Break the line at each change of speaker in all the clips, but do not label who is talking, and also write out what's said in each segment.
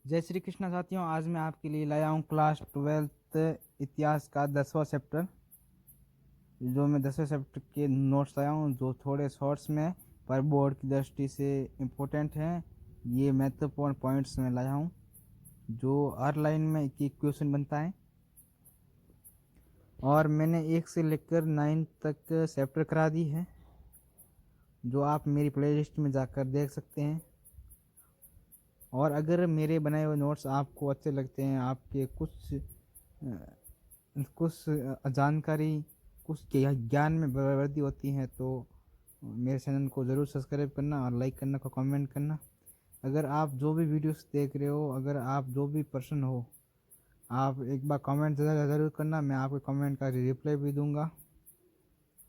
जय श्री कृष्ण साथियों, आज मैं आपके लिए लाया हूँ क्लास 12th इतिहास का 10वां चैप्टर। जो मैं 10वें चैप्टर के नोट्स लाया हूँ, जो थोड़े शॉर्ट्स में पर बोर्ड की दृष्टि से इम्पोर्टेंट हैं। ये महत्वपूर्ण पॉइंट्स में लाया हूँ जो हर लाइन में एक क्वेश्चन बनता है। और मैंने 1 से लेकर 9 तक चैप्टर करा दी है, जो आप मेरी प्लेलिस्ट में जाकर देख सकते हैं। और अगर मेरे बनाए हुए नोट्स आपको अच्छे लगते हैं, आपके कुछ जानकारी, कुछ ज्ञान में वृद्धि होती है, तो मेरे चैनल को ज़रूर सब्सक्राइब करना और लाइक करना को कमेंट करना। अगर आप जो भी वीडियोस देख रहे हो, अगर आप जो भी पर्सन हो, आप एक बार कमेंट ज़रूर करना। मैं आपके कमेंट का रिप्लाई भी दूंगा।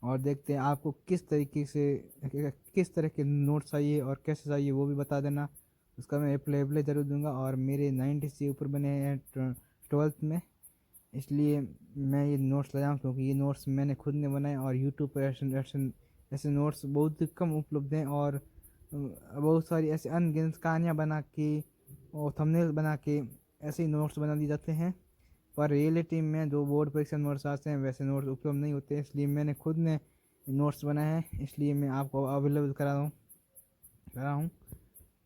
और देखते हैं आपको किस तरीके से, किस तरह के नोट्स चाहिए और कैसे चाहिए, वो भी बता देना। उसका मैं रिप्लाई ज़रूर दूंगा। और मेरे 90 से ऊपर बने हैं 12th में, इसलिए मैं ये नोट्स लाया हूँ, क्योंकि ये नोट्स मैंने खुद ने बनाए। और यूट्यूब पर ऐसे नोट्स बहुत कम उपलब्ध हैं। और बहुत सारी ऐसे अनगिनत कहानियाँ बना के और थंबनेल बना के ऐसे ही नोट्स बना दिए जाते हैं। पर रियलिटी में जो बोर्ड परीक्षा नोट्स आते हैं, वैसे नोट्स उपलब्ध नहीं होते। इसलिए मैंने खुद ने नोट्स बनाए हैं, इसलिए मैं आपको अवेलेबल करा हूँ।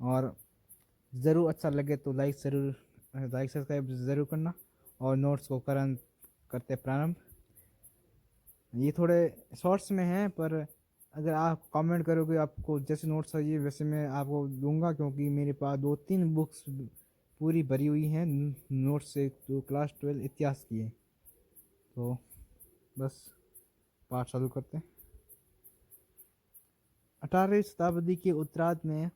और ज़रूर अच्छा लगे तो लाइक सब्सक्राइब ज़रूर करना। और नोट्स को करते प्रारंभ। ये थोड़े शॉर्ट्स में हैं, पर अगर आप कमेंट करोगे, आपको जैसे नोट्स चाहिए वैसे मैं आपको दूंगा, क्योंकि मेरे पास 2-3 बुक्स पूरी भरी हुई हैं नोट्स से, जो क्लास 12 इतिहास की है। तो बस पाठ चालू करते हैं। 18वीं शताब्दी के उत्तरार्ध में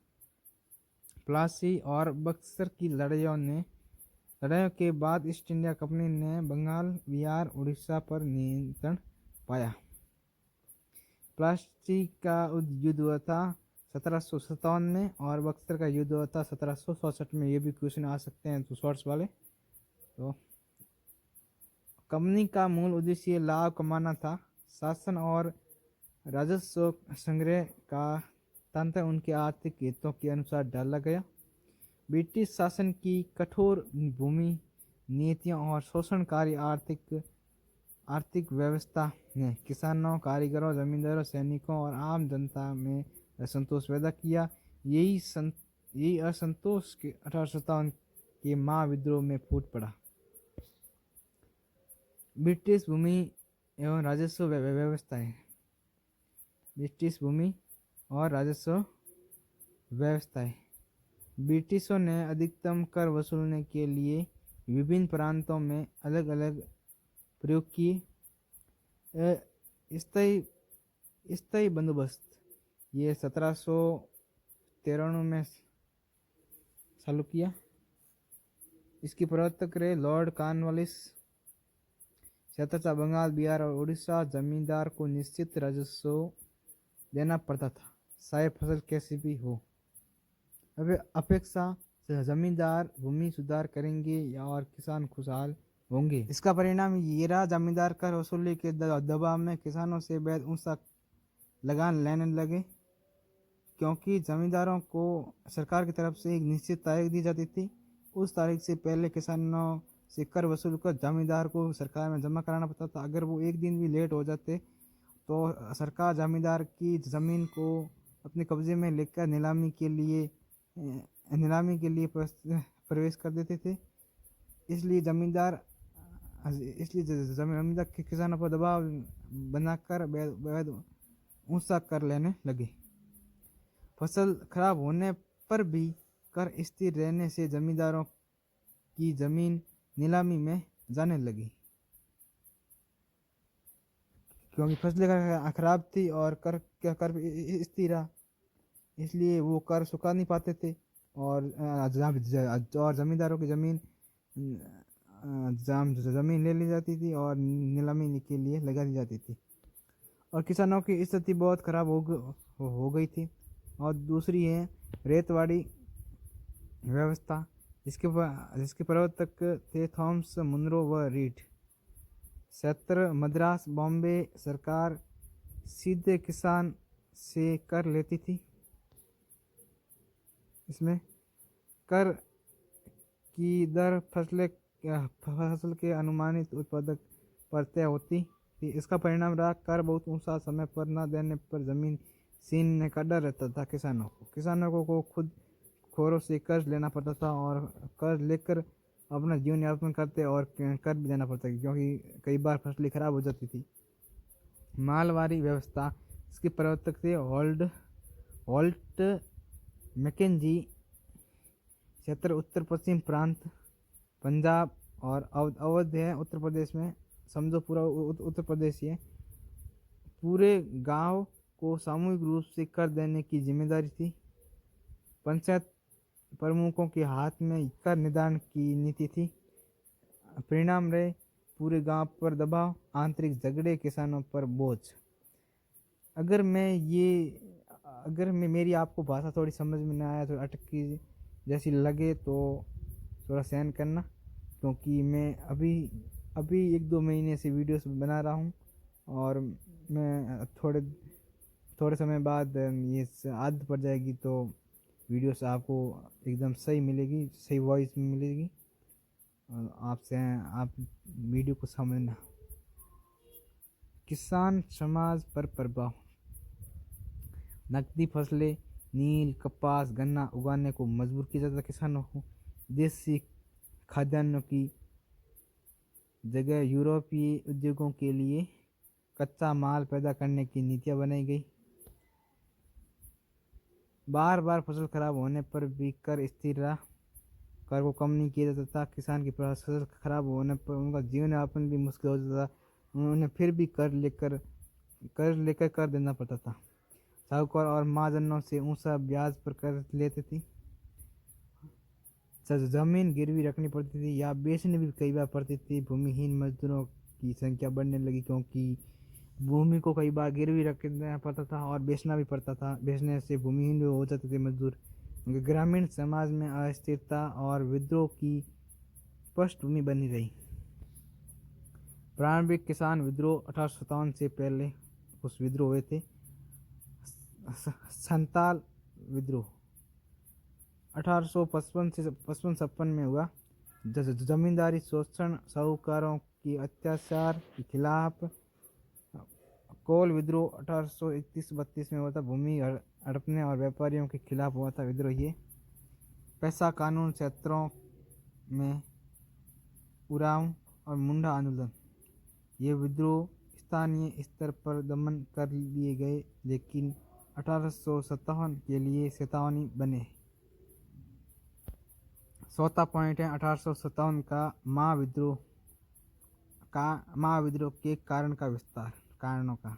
प्लासी और बक्सर की लड़ाइयों के बाद ईस्ट इंडिया कंपनी ने बंगाल, बिहार, उड़ीसा पर नियंत्रण पाया। प्लासी का युद्ध हुआ था 1757 में, और बक्सर का युद्ध हुआ था 1764 में। ये भी क्वेश्चन आ सकते हैं तो शॉर्ट्स वाले। तो कंपनी का मूल उद्देश्य लाभ कमाना था। शासन और राजस्व संग्रह का तंत्र उनके आर्थिक हितों के अनुसार डाला गया। ब्रिटिश शासन की कठोर भूमि नीतियों और शोषणकारी आर्थिक व्यवस्था ने किसानों, कारीगरों, जमींदारों, सैनिकों और आम जनता में असंतोष पैदा किया। यही असंतोष के 1857 के महाविद्रोह में फूट पड़ा। ब्रिटिश भूमि एवं राजस्व व्यवस्थाएं। ब्रिटिश भूमि और राजस्व व्यवस्थाएं। ब्रिटिशों ने अधिकतम कर वसूलने के लिए विभिन्न प्रांतों में अलग अलग प्रयोग किए। स्थायी स्थायी बंदोबस्त ये 1793 में चालू किया। इसके प्रवर्तक रहे लॉर्ड कॉर्नवालिस। क्षेत्रता बंगाल, बिहार और उड़ीसा जमींदार को निश्चित राजस्व देना पड़ता था, चाहे फसल कैसी भी हो। अब अपेक्षा से जमींदार भूमि सुधार करेंगे और किसान खुशहाल होंगे। इसका परिणाम ये रहा, जमींदार कर वसूली के दबाव में किसानों से बेहद ऊंचा लगान लेने लगे, क्योंकि जमींदारों को सरकार की तरफ से एक निश्चित तारीख दी जाती थी। उस तारीख से पहले किसानों से कर वसूल कर जमींदार को सरकार में जमा कराना पड़ता था। अगर वो एक दिन भी लेट हो जाते तो सरकार जमींदार की ज़मीन को अपने कब्जे में लेकर नीलामी के लिए प्रवेश कर देते थे। इसलिए जमींदार किसानों पर दबाव बनाकर बेहद ऊंचा कर लेने लगे। फसल खराब होने पर भी कर स्थिर रहने से जमींदारों की जमीन नीलामी में जाने लगी, क्योंकि फसलें खराब थी और कर स्थिर रहा, इसलिए वो कर चुका नहीं पाते थे। और जमींदारों की जमीन ले ली जाती थी और नीलामी के लिए लगा दी जाती थी। और किसानों की स्थिति बहुत खराब हो गई थी। और दूसरी है रेतवाड़ी व्यवस्था, जिसके प्रवर्तक थे थॉमस मुनरो व रीड। क्षेत्र मद्रास, बॉम्बे सरकार सीधे किसान से कर लेती थी। इसमें कर की दर फसल के अनुमानित उत्पादक पर तय होती थी। इसका परिणाम रहा कर बहुत ऊंचा, समय पर न देने पर जमीन छीनने का डर रहता था किसानों को खुद खोरों से कर्ज लेना पड़ता था और कर्ज लेकर अपना जीवन यापन करते और कर भी देना पड़ता था, क्योंकि कई बार फसलें खराब हो जाती थी। मालवारी व्यवस्था, इसके प्रवर्तक थे होल्ट मैकेंजी। क्षेत्र उत्तर पश्चिम प्रांत, पंजाब और अवध है उत्तर प्रदेश में, समझो पूरा उत्तर प्रदेश ही है। पूरे गांव को सामूहिक रूप से कर देने की जिम्मेदारी थी। पंचायत प्रमुखों के हाथ में कर निर्धारण की नीति थी। परिणाम रहे पूरे गांव पर दबाव, आंतरिक झगड़े, किसानों पर बोझ। अगर मैं मेरी आपको भाषा थोड़ी समझ में ना आया तो अटकी जैसी लगे तो थोड़ा सहन करना, क्योंकि मैं अभी 1-2 महीने से वीडियोस बना रहा हूँ और मैं थोड़े समय बाद ये आदत पड़ जाएगी तो वीडियोस आपको एकदम सही मिलेगी, सही वॉइस में मिलेगी और आप वीडियो को समझना। किसान समाज पर प्रभाव। नकदी फसलें नील, कपास, गन्ना उगाने को मजबूर किया जाता किसानों को। देसी खाद्यान्नों की जगह यूरोपीय उद्योगों के लिए कच्चा माल पैदा करने की नीतियां बनाई गई। बार बार फसल खराब होने पर भी कर स्थिर रहा, कर को कम नहीं किया जाता था। किसान की फसल खराब होने पर उनका जीवन यापन भी मुश्किल हो जाता था, उन्हें फिर भी कर लेकर कर देना पड़ता था। साहूकार और महाजनों से ऊंचा ब्याज पर कर लेते थे। जमीन गिरवी रखनी पड़ती थी या बेचनी भी कई बार पड़ती थी। भूमिहीन मजदूरों की संख्या बढ़ने लगी, क्योंकि भूमि को कई बार गिरवी रखना पड़ता था और बेचना भी पड़ता था। बेचने से भूमिहीन भी हो जाते थे मजदूर। ग्रामीण समाज में अस्थिरता और विद्रोह की पृष्ठभूमि बनी रही। प्रारंभिक किसान विद्रोह 1857 से पहले कुछ विद्रोह हुए थे। संताल विद्रोह 1855 से 55-56 में हुआ। जमींदारी शोषण, साहूकारों की अत्याचार के खिलाफ। कोल विद्रोह 1831-32 में हुआ था। भूमि हड़पने और व्यापारियों के खिलाफ हुआ था विद्रोह। ये पैसा कानून क्षेत्रों में उरांव और मुंडा आंदोलन, ये विद्रोह स्थानीय स्तर पर दमन कर लिए गए, लेकिन 1857 के लिए चेतावनी बने। चौथा पॉइंट है 1857 का महाविद्रोह के कारणों का।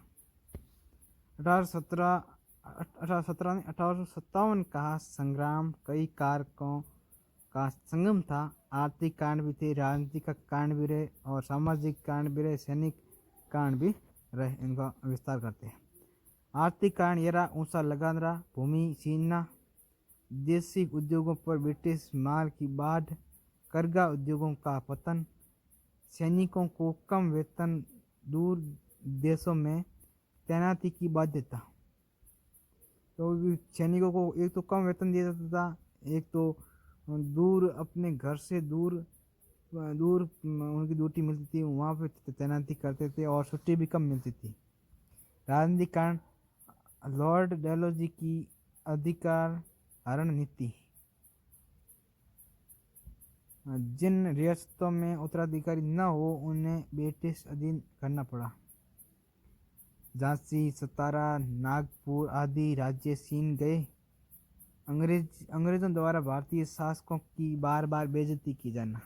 1857 का संग्राम कई कारकों का संगम था। आर्थिक कांड भी थे, राजनीतिक कांड भी रहे और सामाजिक कांड भी रहे, सैनिक कांड भी रहे। इनका विस्तार करते हैं। आर्थिक कांड ये रहा, ऊंचा लगान रहा, भूमि छीनना, देशी उद्योगों पर ब्रिटिश माल की बाढ़, करगा उद्योगों का पतन, सैनिकों को कम वेतन, दूर देशों में तैनाती की बाध्यता। तो सैनिकों को एक तो कम वेतन दिया जाता था, एक तो दूर अपने घर से दूर उनकी ड्यूटी मिलती थी, वहाँ पे तैनाती करते थे और छुट्टी भी कम मिलती थी। राजनीतिक कारण, लॉर्ड डलहौजी की अधिकार हरण नीति, जिन रियासतों में उत्तराधिकारी न हो उन्हें ब्रिटिश अधीन करना पड़ा। झांसी, सतारा, नागपुर आदि राज्य छीन गए। अंग्रेजों द्वारा भारतीय शासकों की बार बार बेइज्जती की जाना।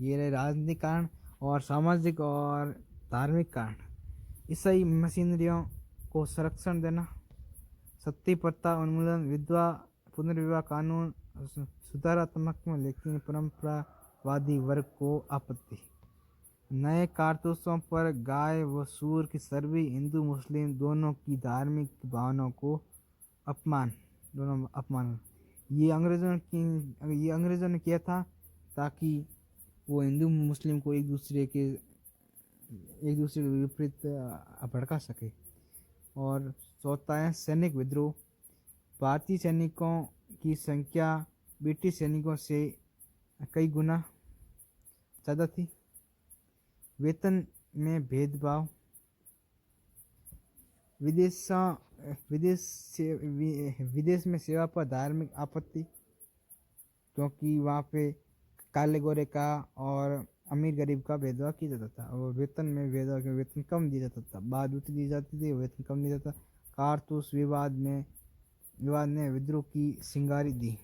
ये रहे राजनीतिक कारण। और सामाजिक और धार्मिक कारण, ईसाई मशीनरियों को संरक्षण देना, सती प्रथा उन्मूलन, विधवा पुनर्विवाह कानून सुधारात्मक में लेकिन परंपरावादी वर्ग को आपत्ति, नए कारतूसों पर गाय व सूअर की चर्बी, हिंदू मुस्लिम दोनों की धार्मिक भावनाओं को अपमान। ये अंग्रेज़ों ने किया था ताकि वो हिंदू मुस्लिम को एक दूसरे के विपरीत भड़का सके। और चौथा है सैनिक विद्रोह। भारतीय सैनिकों की संख्या ब्रिटिश सैनिकों से कई गुना ज़्यादा थी। वेतन में भेदभाव, विदेश में सेवा पर धार्मिक आपत्ति, क्योंकि वहाँ पे काले गोरे का और अमीर गरीब का भेदभाव किया जाता था। और वेतन में भेदभाव, वेतन कम दिया जाता था, बहादुरी दी जाती थी, वेतन कम दिया जाता। कारतूस विवाद ने विद्रोह की सिंगारी दी।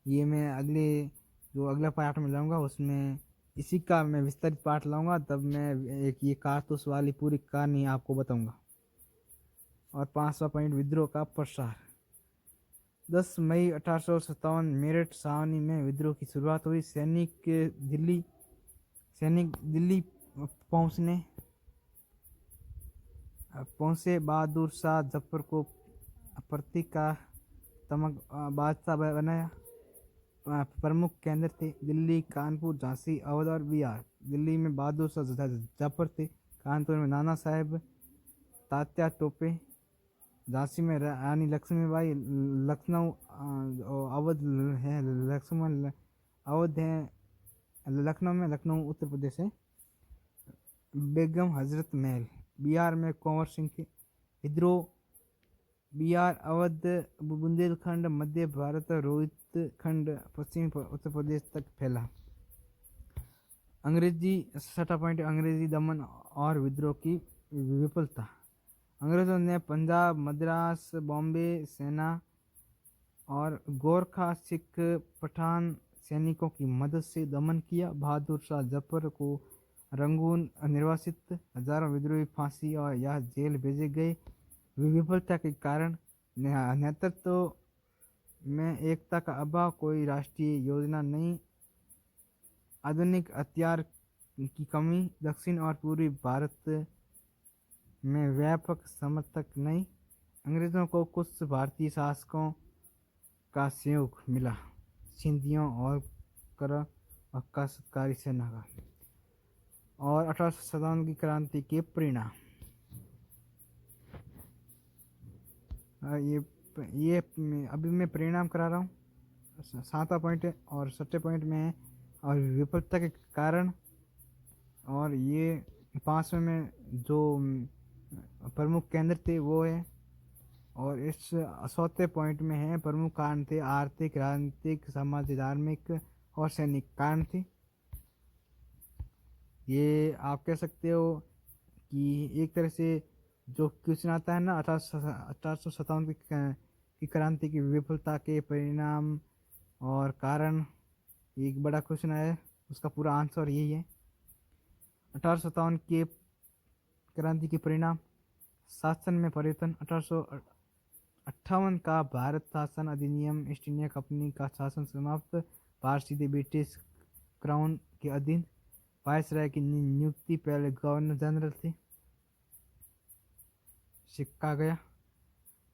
ये मैं अगला पार्ट में लाऊंगा, उसमें इसी का मैं विस्तारित पार्ट लाऊंगा, तब मैं एक ये कारतूस वाली पूरी कहानी आपको बताऊंगा। और 5वां पॉइंट, विद्रोह का प्रसार। 10 मई 1857 मेरठ छावनी में विद्रोह की शुरुआत हुई। सैनिक दिल्ली पहुंचे। बहादुर शाह जफर को प्रतीकात्मक बादशाह बनाया। प्रमुख केंद्र थे दिल्ली, कानपुर, झांसी, अवध और बिहार। दिल्ली में बहादुर शाह जफर थे, कानपुर में नाना साहेब, तात्या टोपे, झांसी में रानी लक्ष्मीबाई, लखनऊ अवध है, लखनऊ में, लखनऊ उत्तर प्रदेश है, बेगम हजरत महल। बिहार में कुंवर सिंह के विद्रोह। बिहार, अवध, बुंदेलखंड, मध्य भारत, रोहितखंड, पश्चिमी उत्तर प्रदेश तक फैला। अंग्रेजी 6वां पॉइंट, अंग्रेजी दमन और विद्रोह की विफलता। अंग्रेजों ने पंजाब, मद्रास, बॉम्बे सेना और गोरखा सिख पठान सैनिकों की मदद से दमन किया। बहादुर शाह जफर को रंगून निर्वासित, हजारों विद्रोही फांसी और या जेल भेजे गए। विफलता के कारण नेतृत्व में एकता का अभाव, कोई राष्ट्रीय योजना नहीं, आधुनिक हथियार की कमी, दक्षिण और पूर्वी भारत में व्यापक समर्थक नहीं। अंग्रेजों को कुछ भारतीय शासकों का सहयोग मिला, सिंधियों और काश्तकारी सेना का। और 1857 की क्रांति के परिणाम। ये अभी मैं परिणाम करा रहा हूँ। 7वां पॉइंट है और 6वें पॉइंट में है और विफलता के कारण। और ये 5वें में जो प्रमुख केंद्र थे वो है। और इस 7वें पॉइंट में है प्रमुख कारण थे आर्थिक, राजनीतिक, सामाजिक, धार्मिक और सैनिक कारण थे। ये आप कह सकते हो कि एक तरह से जो क्वेश्चन आता है ना 1857 की क्रांति की विफलता के परिणाम और कारण, एक बड़ा क्वेश्चन है, उसका पूरा आंसर यही है। 1857 के क्रांति के परिणाम। शासन में परिवर्तन। 1858 का भारत शासन अधिनियम, ईस्ट इंडिया कंपनी का शासन समाप्त, भारत सीधे ब्रिटिश क्राउन के अधीन। वायसराय की नियुक्ति पहले गवर्नर जनरल थे, सिक्का गया।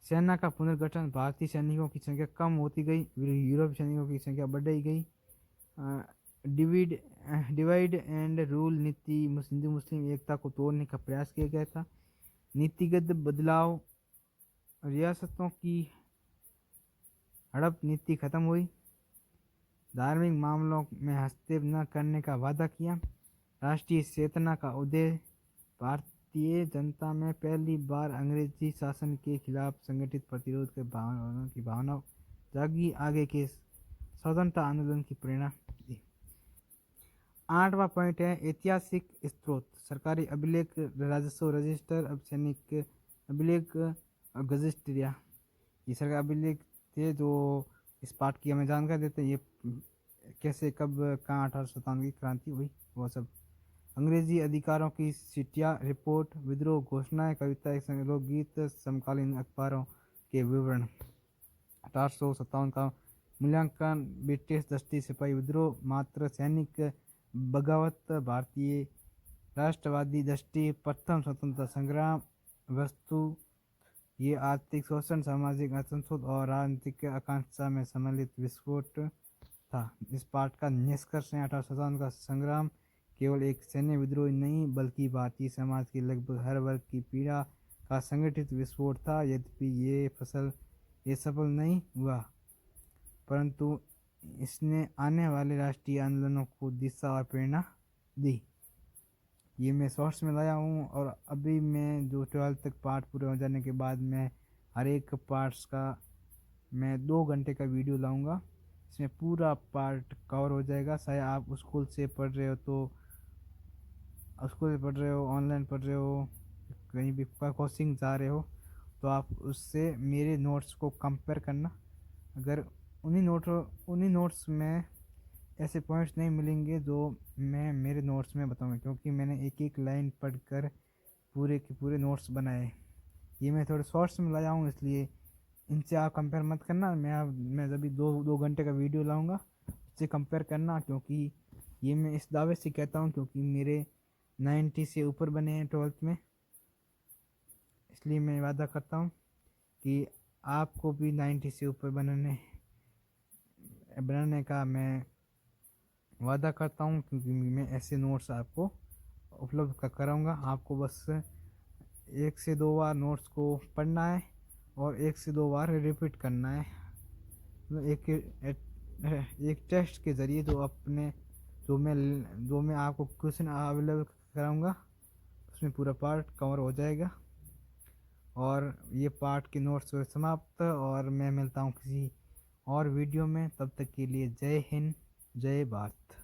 सेना का पुनर्गठन। भारतीय सैनिकों की संख्या कम होती गई, यूरोपीय सैनिकों की संख्या बढ़ाई गई। डिवाइड एंड रूल नीति, हिंदू मुस्लिम एकता को तोड़ने का प्रयास किया गया था। नीतिगत बदलाव। रियासतों की हड़प नीति खत्म हुई। धार्मिक मामलों में हस्तक्षेप न करने का वादा किया। राष्ट्रीय चेतना का उदय। भारतीय जनता में पहली बार अंग्रेजी शासन के खिलाफ संगठित प्रतिरोध की भावना जागी। आगे के स्वतंत्रता आंदोलन की प्रेरणा दी। 8वां पॉइंट है ऐतिहासिक स्रोत। सरकारी अभिलेख, राजस्व रजिस्टर, अब सैनिक अभिलेख, गजेस्टिया। ये सरकारी अभिलेख थे जो इस पार्ट की हमें जानकारी देते हैं, ये कैसे कब कहाँ 1857 की क्रांति हुई वो सब। अंग्रेजी अधिकारों की चिट्ठियाँ, रिपोर्ट, विद्रोह घोषणाएं, कविताएं, लोकगीत, समकालीन अखबारों के विवरण। 1857 का मूल्यांकन। ब्रिटिश दस्ती सिपाही विद्रोह, मात्र सैनिक बगावत, भारतीय राष्ट्रवादी दृष्टि, प्रथम स्वतंत्रता संग्राम। वस्तु ये आर्थिक शोषण, सामाजिक असंतोष और राजनीतिक आकांक्षा में सम्मिलित विस्फोट था। इस पाठ का निष्कर्ष है 1857 का संग्राम केवल एक सैन्य विद्रोह नहीं बल्कि भारतीय समाज के लगभग हर वर्ग की पीड़ा का संगठित विस्फोट था। यद्यपि ये सफल नहीं हुआ, परंतु इसने आने वाले राष्ट्रीय आंदोलनों को दिशा और प्रेरणा दी। ये मैं शॉर्ट्स में लाया हूँ, और अभी मैं जो 12th तक पार्ट पूरे हो जाने के बाद मैं हर एक पार्ट्स का मैं 2 घंटे का वीडियो लाऊंगा। इसमें पूरा पार्ट कवर हो जाएगा। चाहे आप स्कूल से पढ़ रहे हो तो स्कूल से पढ़ रहे हो, ऑनलाइन पढ़ रहे हो, कहीं भी कोचिंग जा रहे हो, तो आप उससे मेरे नोट्स को कंपेयर करना। अगर उन्हीं नोट्स में ऐसे पॉइंट्स नहीं मिलेंगे जो मैं मेरे नोट्स में बताऊंगा, क्योंकि मैंने एक एक लाइन पढ़कर पूरे के पूरे नोट्स बनाए। ये मैं थोड़े शॉर्ट्स में लाया हूँ, इसलिए इनसे आप कंपेयर मत करना। मैं जब भी 2 घंटे का वीडियो लाऊंगा उससे कंपेयर करना, क्योंकि ये मैं इस दावे से कहता हूँ क्योंकि मेरे 90 से ऊपर बने हैं 12th में। इसलिए मैं वादा करता हूँ कि आपको भी 90 से ऊपर बनाने का मैं वादा करता हूँ, क्योंकि मैं ऐसे नोट्स आपको उपलब्ध कराऊंगा। आपको बस 1 से 2 बार नोट्स को पढ़ना है और 1 से 2 बार रिपीट करना है। तो एक टेस्ट के ज़रिए जो मैं आपको क्वेश्चन अवेलेबल कराऊंगा उसमें पूरा पार्ट कवर हो जाएगा। और ये पार्ट के नोट्स हुए समाप्त, और मैं मिलता हूँ किसी और वीडियो में। तब तक के लिए जय हिंद, जय भारत।